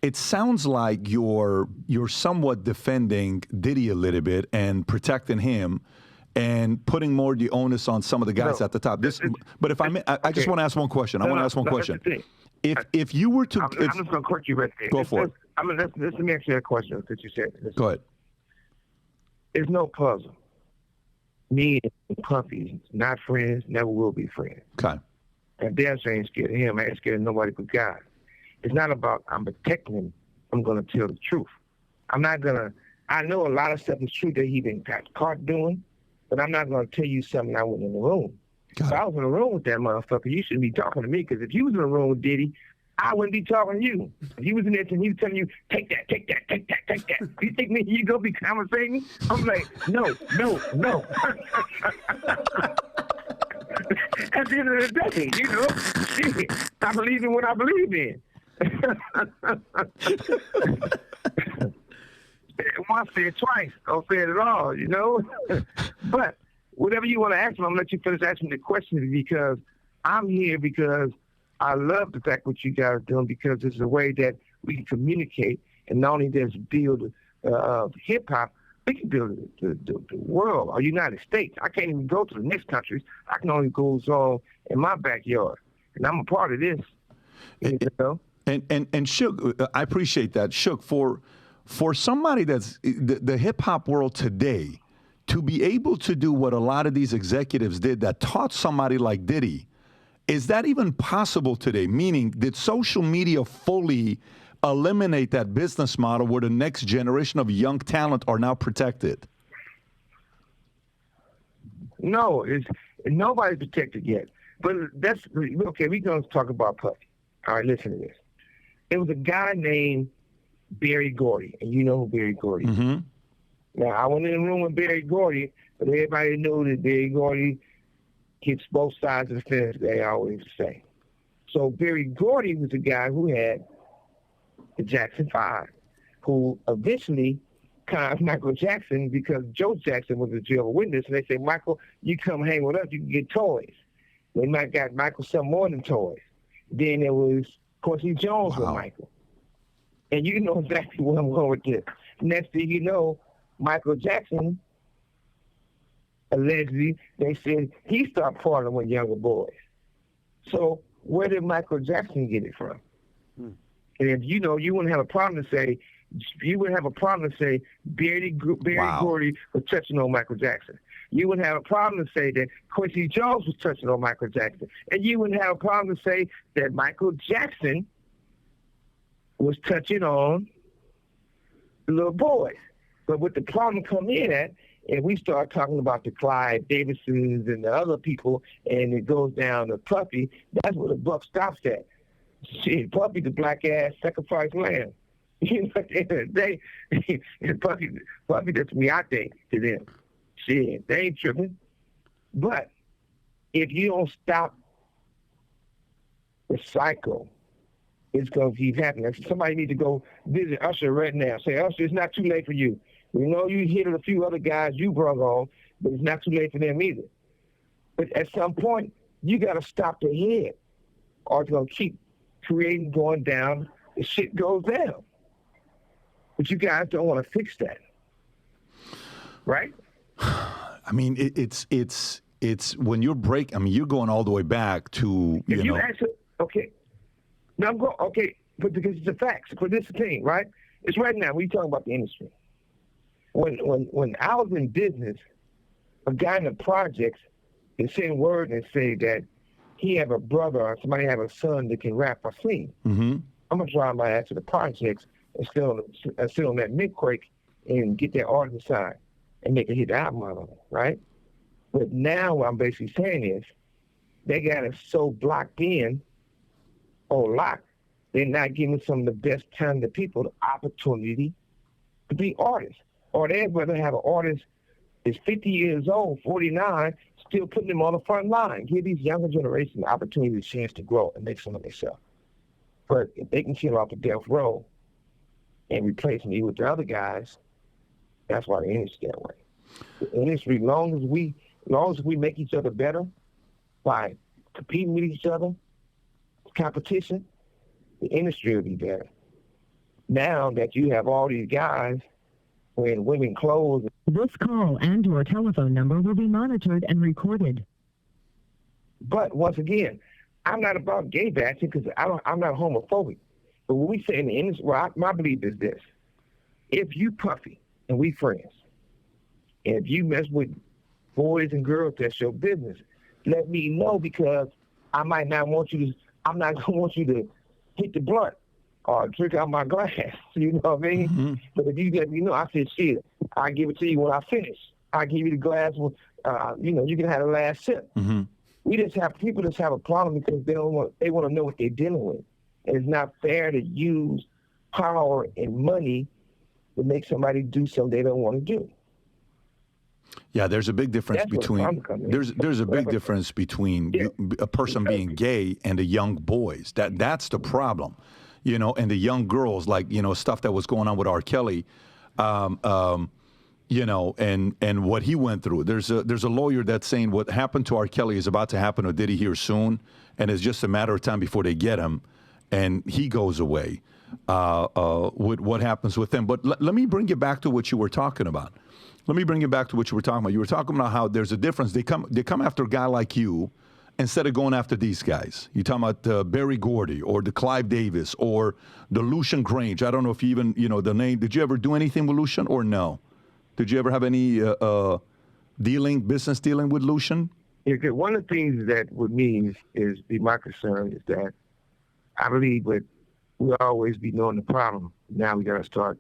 it sounds like you're somewhat defending Diddy a little bit and protecting him and putting more of the onus on some of the guys at the top. But if I may, I just want to ask one question. I want to ask one question. If you were to... I'm just going to correct you right there. Go for it. Let me ask you a question that you said. Go ahead. There's no puzzle. Me and Puffy, not friends, never will be friends. Okay. And damn sure ain't scared of him. I ain't scared of nobody but God. It's not about I'm protecting him. I'm going to tell the truth. I'm not going to... I know a lot of stuff is true that he been got caught doing, but I'm not going to tell you something I wasn't in the room. If I was in the room with that motherfucker, you shouldn't be talking to me, because if you was in the room with Diddy, I wouldn't be talking to you. If he was in there and he was telling you, take that, take that, take that, take that. You think me you going to be conversating? I'm like, no. At the end of the day, you know, shit, I believe in what I believe in. Once said twice, don't say it at all, you know? But whatever you want to ask me, I'm going to let you finish asking the question, because I'm here because I love the fact what you guys are doing, because it's a way that we can communicate, and not only does it build hip-hop, we can build the world, or United States. I can't even go to the next countries. I can only go on in my backyard, and I'm a part of this. You know? And Shook, I appreciate that. Shook, for somebody that's the hip-hop world today, to be able to do what a lot of these executives did that taught somebody like Diddy, is that even possible today? Meaning, did social media fully eliminate that business model where the next generation of young talent are now protected? No, nobody's protected yet. But that's okay. We're going to talk about Puffy. All right, listen to this. There was a guy named Barry Gordy, and you know who Barry Gordy is. Mm-hmm. Now, I went in the room with Barry Gordy, but everybody knew that Barry Gordy hits both sides of the fence, they always say. So Barry Gordy was the guy who had the Jackson 5, who eventually conned Michael Jackson, because Joe Jackson was a Jehovah's Witness, and they say, Michael, you come hang with us, you can get toys. They might got Michael some more than toys. Then there was Quincy Jones with Michael. And you know exactly where I'm going with this. Next thing you know, Michael Jackson, allegedly, they said he started partying with younger boys. So where did Michael Jackson get it from? And if you know, you wouldn't have a problem to say, Barry Gordy was touching on Michael Jackson. You wouldn't have a problem to say that Quincy Jones was touching on Michael Jackson. And you wouldn't have a problem to say that Michael Jackson was touching on the little boys. But what the problem come in at, and we start talking about the Clyde Davidsons and the other people, and it goes down to Puffy, that's where the buck stops at. Shit, Puffy the black-ass sacrifice lamb. You know, at the end of the day, Puffy that's Miate to them. Shit, they ain't tripping. But if you don't stop the cycle, it's going to keep happening. Somebody need to go visit Usher right now. Say, Usher, it's not too late for you. We know you hit a few other guys you brought on, but it's not too late for them either. But at some point, you got to stop the head, or it's going to keep creating, going down. The shit goes down. But you guys don't want to fix that, right? I mean, it's when you're you're going all the way back to if you know. Actually, okay. Now I'm going okay, but because it's the facts. But this is the thing, right? It's right now. We talking about the industry. When I was in business, a guy in the projects can send word and say that he have a brother or somebody have a son that can rap or sing. Mm-hmm. I'm gonna drive my ass to the projects and sit on that mid-quake and get that artist signed and make a hit album out of it, right? But now what I'm basically saying is they got it so blocked in or locked, they're not giving some of the best talented people the opportunity to be artists. Or they'd rather have an artist that's 50 years old, 49, still putting them on the front line. Give these younger generation the opportunity, the chance to grow and make some of themselves. But if they can get off the death row and replace me with the other guys, that's why the industry that way. The industry, as long as we make each other better by competing with each other, competition, the industry will be better. now that you have all these guys wearing women clothes. This call and your telephone number will be monitored and recorded. But once again, I'm not about gay bashing because I'm not homophobic. But what we say in the industry, my belief is this. If you puffy and we friends, and if you mess with boys and girls, that's your business. Let me know, because I might not want you to, I'm not going to want you to hit the blunt or drink out my glass. You know what I mean? Mm-hmm. But if you let me know, I said, shit, I'll give it to you when I finish. I'll give you the glass when, you can have the last sip. Mm-hmm. We just have people just have a problem because they want to know what they're dealing with. And it's not fair to use power and money to make somebody do something they don't want to do. Yeah, there's a big difference That's between there's a big difference between a person being gay and the young boys. That's the problem, and the young girls, like stuff that was going on with R. Kelly, and what he went through. There's a lawyer that's saying what happened to R. Kelly is about to happen to Diddy here soon, and it's just a matter of time before they get him, and he goes away. With what happens with them. But let me bring you back to what you were talking about. You were talking about how there's a difference. They come after a guy like you instead of going after these guys. You're talking about Barry Gordy or the Clive Davis or the Lucian Grange. I don't know if you even, the name. Did you ever do anything with Lucian or no? Did you ever have any business dealing with Lucian? Yeah, one of the things that with me is my concern is that I believe we'll always be knowing the problem. Now we got to start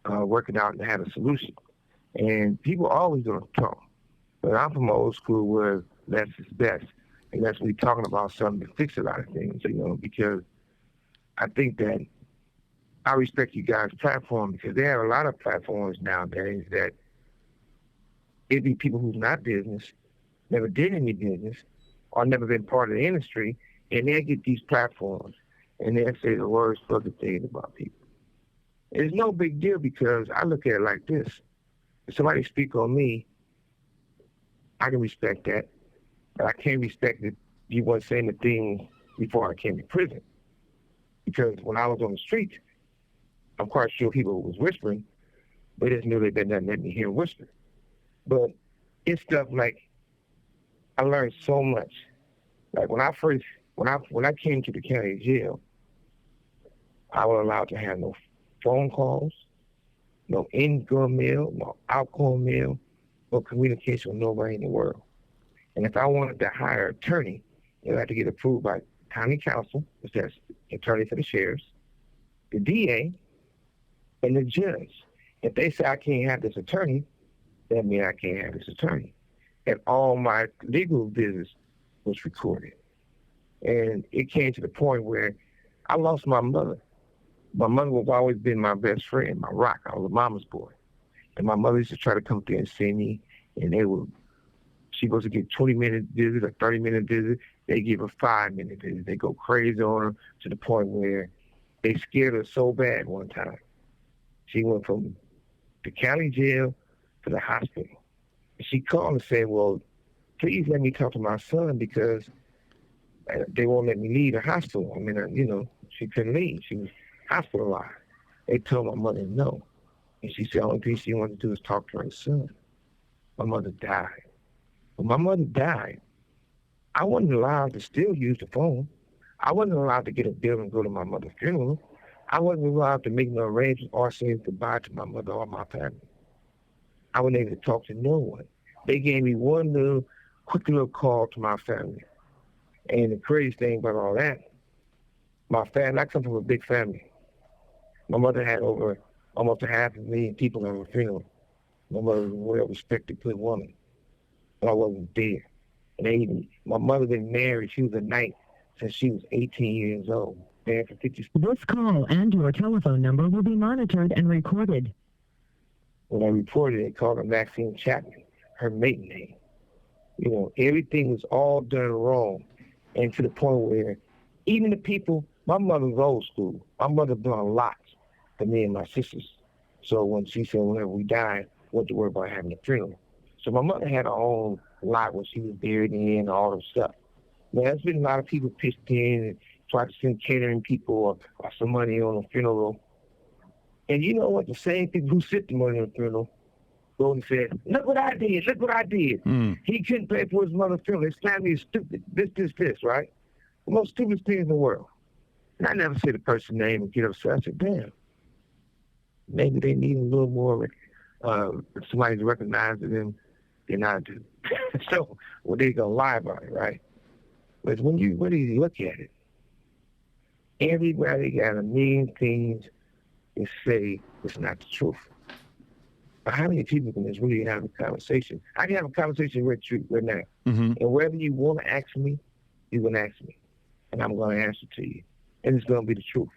working out and have a solution. And people are always going to talk. But I'm from old school where less is best. And that's when we're talking about something to fix a lot of things, because I think that I respect you guys' platform, because there are a lot of platforms nowadays that it'd be people who's not business, never did any business, or never been part of the industry, and they get these platforms and they'll say the worst fucking things about people. It's no big deal, because I look at it like this. If somebody speak on me, I can respect that. But I can't respect that you weren't saying the thing before I came to prison. Because when I was on the street, I'm quite sure people was whispering, but it's knew they didn't let me hear whisper. But it's stuff like I learned so much. Like when I came to the county jail, I was allowed to have no phone calls, no income mail, no outgoing mail, no communication with nobody in the world. And if I wanted to hire an attorney, it had to get approved by county council, which is attorney for the sheriffs, the DA, and the judge. If they say I can't have this attorney, that means I can't have this attorney. And all my legal business was recorded. And it came to the point where I lost my mother. My mother was always been my best friend, my rock. I was a mama's boy. And my mother used to try to come there and see me, and she was to get 20-minute visit or 30-minute visit. They give her 5-minute visit. They go crazy on her to the point where they scared her so bad one time. She went from the county jail to the hospital. And she called and said, well, please let me talk to my son, because they won't let me leave the hospital. I mean, she couldn't leave. She was hospitalized. They told my mother no. And she said the only thing she wanted to do is talk to her son. My mother died. When my mother died, I wasn't allowed to still use the phone. I wasn't allowed to get a bill and go to my mother's funeral. I wasn't allowed to make no arrangements or say goodbye to my mother or my family. I wasn't able to talk to no one. They gave me one quick little call to my family. And the crazy thing about all that, my family, I come from a big family. My mother had over almost 500,000 people at her funeral. My mother was a well-respected, good woman. But I wasn't there. And my mother been married. She was a knight since she was 18 years old. There for 50. This call and your telephone number will be monitored and recorded. When I reported it, they called her Maxine Chapman, her maiden name. Everything was all done wrong. And to the point where even the people, my mother was old school. My mother done a lot for me and my sisters. So when she said whenever we died, what to worry about having a funeral. So my mother had her own lot where she was buried in and all that stuff. Now, there's been a lot of people pitched in and tried to send catering people or some money on a funeral. And you know what? The same people who sit the money on the funeral go and said, look what I did, look what I did. He couldn't pay for his mother's funeral. His family is stupid. This, right? The most stupid thing in the world. And I never say the person's name and get upset. I said, damn, maybe they need a little more somebody to recognize them than I do. So, well, they're going to lie about it, right? But when you really look at it, everybody got a million things to say it's not the truth. But how many people can just really have a conversation? I can have a conversation with you right now. And wherever you want to ask me, you can ask me. And I'm going to answer to you. And it's going to be the truth.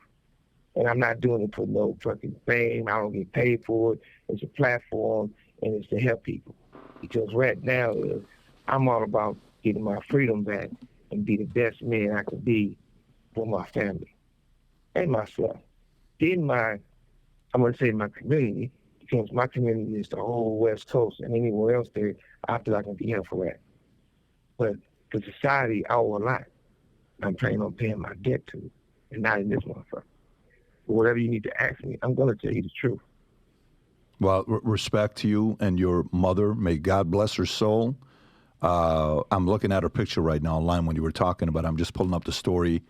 And I'm not doing it for no fucking fame. I don't get paid for it. It's a platform, and it's to help people. Because right now, I'm all about getting my freedom back and be the best man I could be for my family and myself. Then I'm going to say my community, because my community is the whole West Coast, and anywhere else there, I feel I can be here for that. But to society, I owe a lot. I'm planning on paying my debt to, and not in this motherfucker. But whatever you need to ask me, I'm going to tell you the truth. Well, respect to you and your mother. May God bless her soul. I'm looking at her picture right now online when you were talking about it. I'm just pulling up the story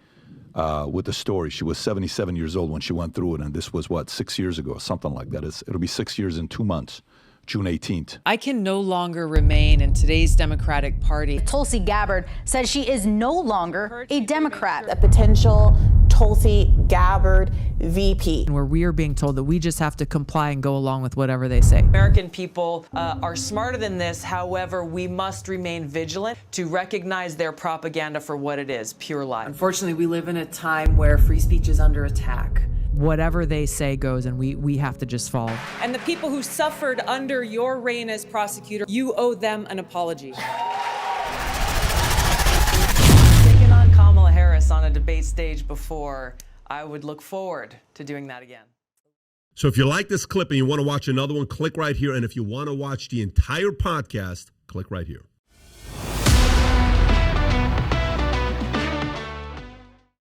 with the story. She was 77 years old when she went through it, and this was, 6 years ago, something like that. It'll be 6 years in 2 months, June 18th. I can no longer remain in today's Democratic Party. Tulsi Gabbard says she is no longer a Democrat. A potential Tulsi Gabbard VP. Where we are being told that we just have to comply and go along with whatever they say. American people are smarter than this. However, we must remain vigilant to recognize their propaganda for what it is, pure lie. Unfortunately, we live in a time where free speech is under attack. Whatever they say goes, and we have to just follow. And the people who suffered under your reign as prosecutor, you owe them an apology. Taking on Kamala Harris on a debate stage before, I would look forward to doing that again. So if you like this clip and you want to watch another one, click right here. And if you want to watch the entire podcast, click right here.